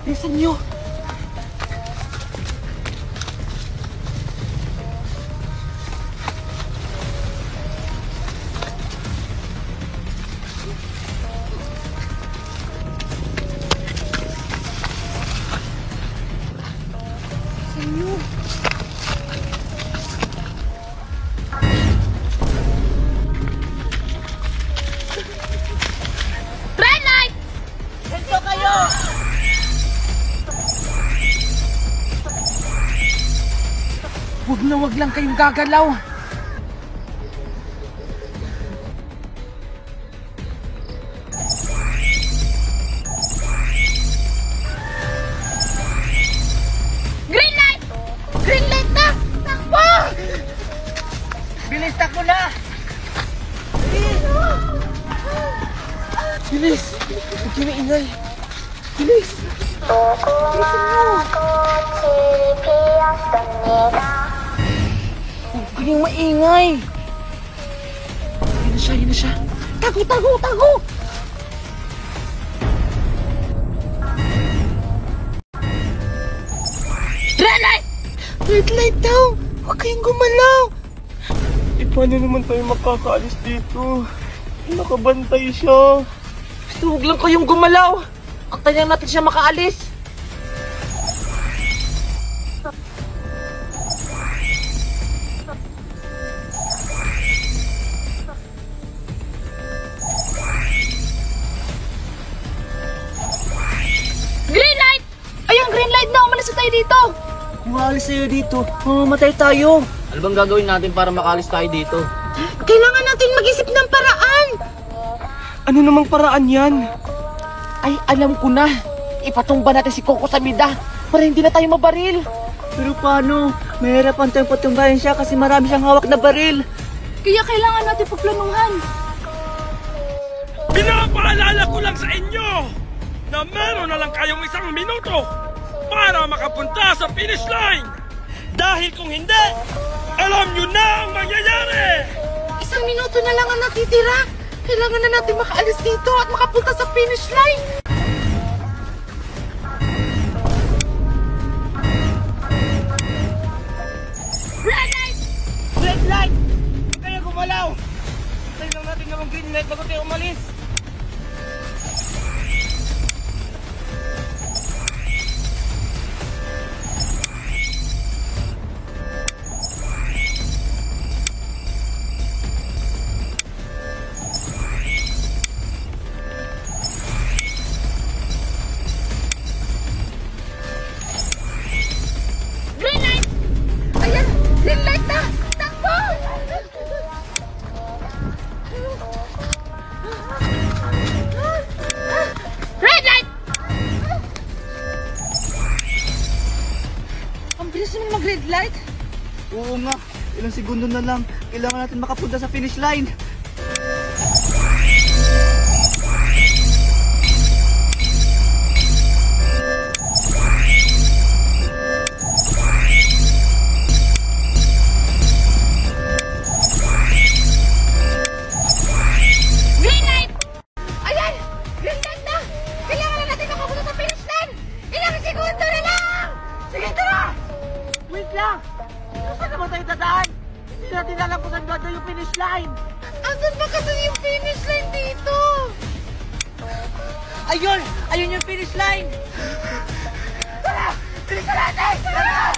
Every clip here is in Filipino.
Bilisan niyo! Huwag lang kayong gagalaw. Green light! Green light na! Takbo! Bilis, takbo na! Bilis! Huwag kayo maingay. Bilis! Bilisan nyo! Huwag kayong maingay! Yun na siya! Tago! Red light! Red light daw! Huwag kayong gumalaw! Paano naman tayo makakaalis dito? Nakabantay siya. Basta huwag lang kayong gumalaw. Antayin natin siya makaalis. Green light! Ayun, green light na! Umalis na tayo dito! Umalis tayo dito. Mamamatay tayo. Ano bang gagawin natin para makaalis tayo dito? Kailangan natin mag-isip ng paraan! Ano namang paraan yan? Ay, alam ko na. Ipatumba natin si Coco sa mida para hindi na tayo mabaril. Pero paano? Mahirapan tayong patumbahin siya kasi marami siyang hawak na baril. Kaya kailangan natin pagplanuhan. Pinapaalala ko lang sa inyo na meron na lang kayong 1 minuto para makapunta sa finish line. Dahil kung hindi, alam nyo na ang mangyayari! 1 minuto na lang ang natitira. Kailangan na natin makaalis dito at makapunta sa finish line. Red light! Red light! Huwag kayo gumalaw! Tayo lang natin namang green light bago tayo umalis. Red light? Oo nga, ilang segundo na lang. Kailangan natin makapunta sa finish line. Green light! Ayan! Green light na! Kailangan na natin makapunta sa finish line! Ilang segundo na lang! Sige, tara! Wait lang! Saan naman tayo dadaan? Hindi natin alam kung saan ganda yung finish line. Asan ba kasi yung finish line dito? Ayun! Ayun yung finish line! Tara! Bilisan natin! Tara!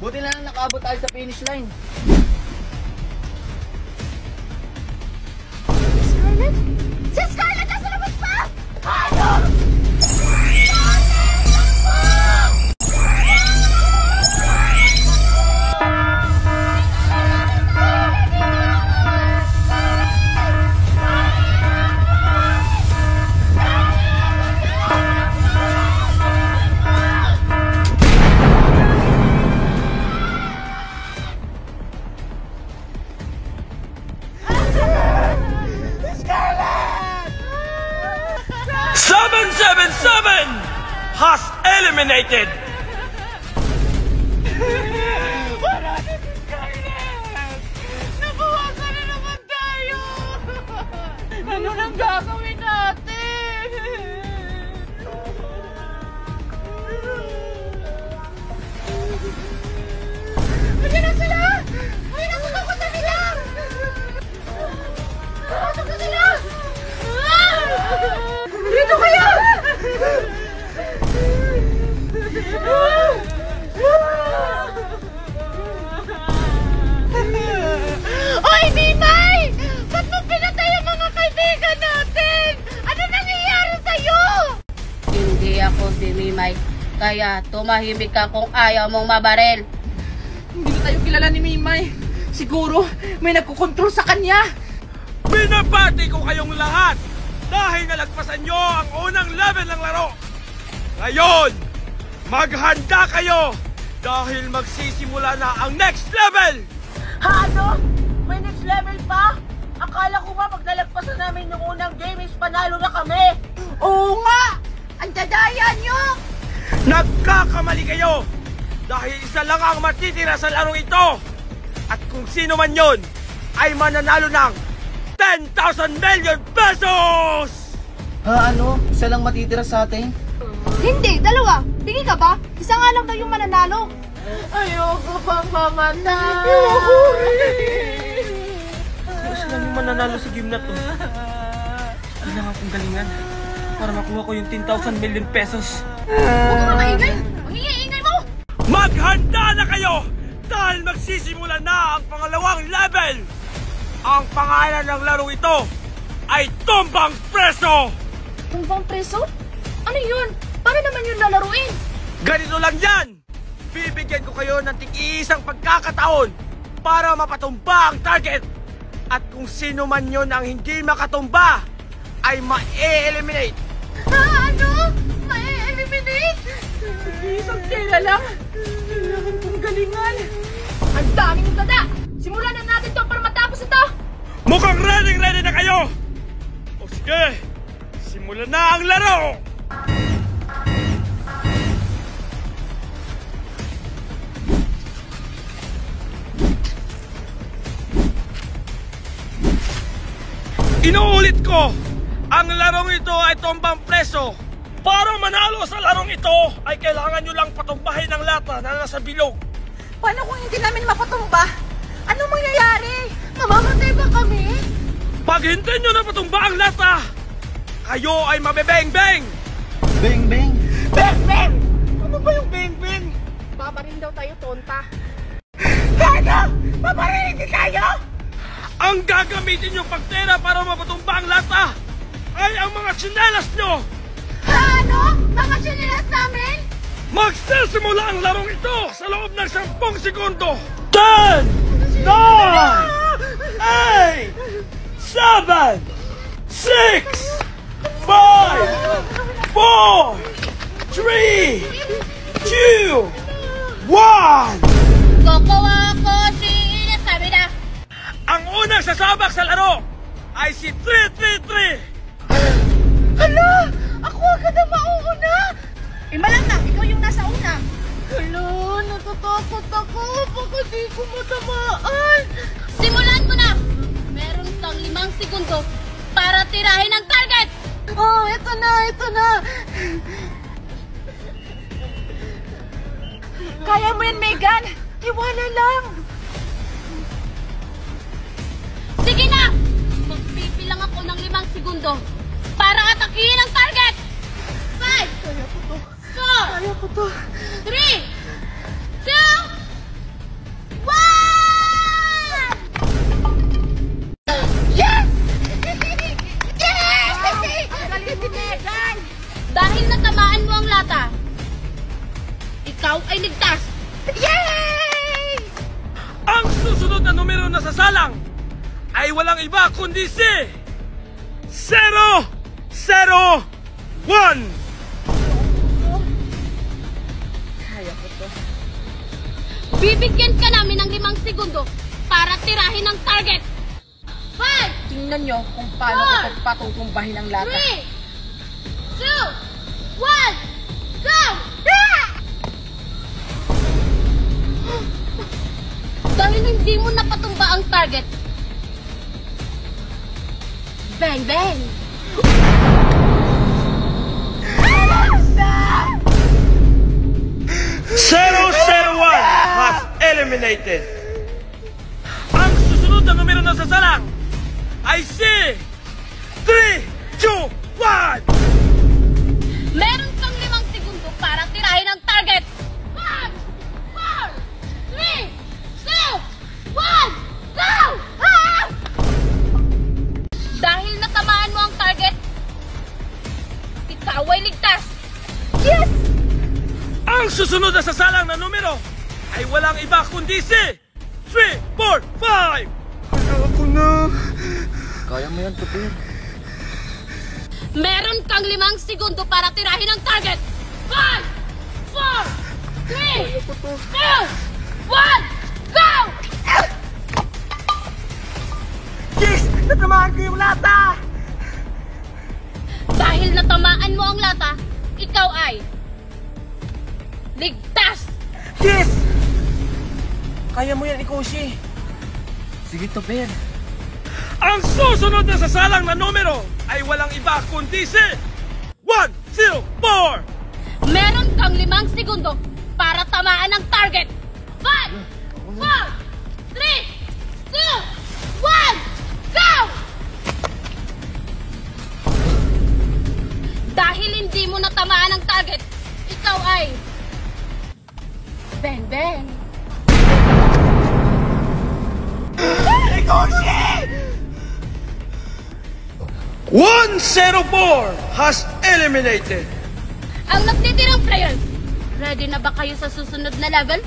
Buti na lang nakaabot tayo sa finish line. Scarlett? Si Scarlett nasa labas pa! Ano? eliminated! Wala na si Skynet! Nabawasan na naman tayo! Ano nang gagawin natin? Ayan na sila! Ayan na sa Koko Samida! Pumasok na sila! Dito kayo! Oy, Mimay! Ba't mo pinatay ang mga kaibigan natin? Ano nangyayari sa'yo? Hindi ako si Mimay, kaya tumahimik ka kung ayaw mong mabaril. Hindi na tayo kilala ni Mimay. Siguro may nagkukontrol sa kanya. Binabati ko kayong lahat dahil nalagpasan nyo ang unang level ng laro. Ngayon, maghanda kayo dahil magsisimula na ang next level! Ha, ano? May next level pa? Akala ko ba pag nalagpasan namin yung unang game is panalo na kami? Oo nga! Ang dadaya nyo! Nagkakamali kayo! Dahil isa lang ang matitira sa larong ito! At kung sino man yon ay mananalo ng 10,000 million pesos! Ha, ano? Isa lang matitira sa atin? Hindi, dalawa! Tingin ka ba? Isa nga lang daw yung mananalo! Ayoko pang mamatay! Mas lang yung mananalo sa game na to. Kailangan kong galingan para makuha ko yung 10,000 million pesos. Huwag ka makaingay! Ang ingay mo! Maghanda na kayo! Dahil magsisimula na ang pangalawang level! Ang pangalan ng larong ito ay Tumbang Preso! Tumbang preso? Ano yun? Paano naman yun lalaruin? Ganito lang yan! Bibigyan ko kayo ng tig-iisang pagkakataon para mapatumba ang target. At kung sino man yun ang hindi makatumba, ay ma-eliminate. Ha? Ano? Ma-eliminate? Isang tela lang. Kailangan kong galingan. Ang daming ng dada! Simulan na natin to para matapos ito! Mukhang ready na kayo! O sige, simulan na ang laro! Inuulit ko, ang larong ito ay Tumbang Preso. Para manalo sa larong ito, ay kailangan nyo lang patumbahin ang lata na nasa bilog. Paano kung hindi namin mapatumba? Anong mangyayari? Mamamatay ba kami? Pag hindi nyo na patumba ang lata, kayo ay mabebeng-beng! Beng, beng! Beng-beng! Ano ba yung beng-beng? Babarin daw tayo, tonta. Ano? Paparinig tayo? Ang gagamitin yung pagtera para mapatumba ang lata ay ang mga tsinelas nyo! Ano? Mga sinilas namin? Magsisimula ang larong ito sa loob ng 10 segundo! 10! 9! 8! 7! 6! 5! 4! 3! 2! 1! Koko si Samida. Ang unang sasabak sa laro ay si 333! Hala! Ako agad ang mauuna! Imalang na, ikaw yung nasa una. Hala! Natatakot ako! Baka di ko matamaan! Simulan mo na! Meron kang 5 segundo para tirahin ang target! Oh, ito na! Ito na! Kaya mo yan, Megan! Tiwala lang! Sige na! Magpipilang ako ng 5 segundo para atakihin ang target! 5! Kaya ko to! 4! Kaya ko to! 3! 2! 1! Yes! Yes! Ang galing si Megan! Dahil natamaan mo ang lata, ikaw ay ligtas! Yay! Ang susunod na numero na sasalang ay walang iba kundi si 0! 0! 1! Bibigyan ka namin ng 5 segundo para tirahin ang target! 5! Tingnan nyo kung paano ko pagpatutumbahin ang lata. 3! 2! 1! Go! Ah! hindi mo napatumba ang target, bang bang! 001 has eliminated. Ang susunod na numero ng sasalang ay si 3, 2, 1. Meron kang 5 segundo para tirahin ang target. 5, 4, 3, 2, 1, go! Ah! Dahil natamaan mo ang target, ikaw ay ligtas. Yes! Ang susunod na sasalang na numero ay walang iba kundi si 3, 4, 5. Hala, ako na. Kaya mo yan, Tupir. Meron kang 5 segundo para tirahin ang target. 5, 4, 3, 2, 1, go! Yes! Natamaan ko yung lata! Dahil natamaan mo ang lata, ikaw ay ligtas! Yes! Kaya mo yan, Ikoshi. Sige, Tupir. Ang susunod na sasalang na numero ay walang iba kundi si 104. Meron kang 5 segundo para tamaan ang target. 5, 4, 3, 2, 1, go! Dahil hindi mo natamaan ang target, ikaw ay bang bang! Ikoshi! 104 has eliminated. Ang nagtitirang players, ready na ba kayo sa susunod na level?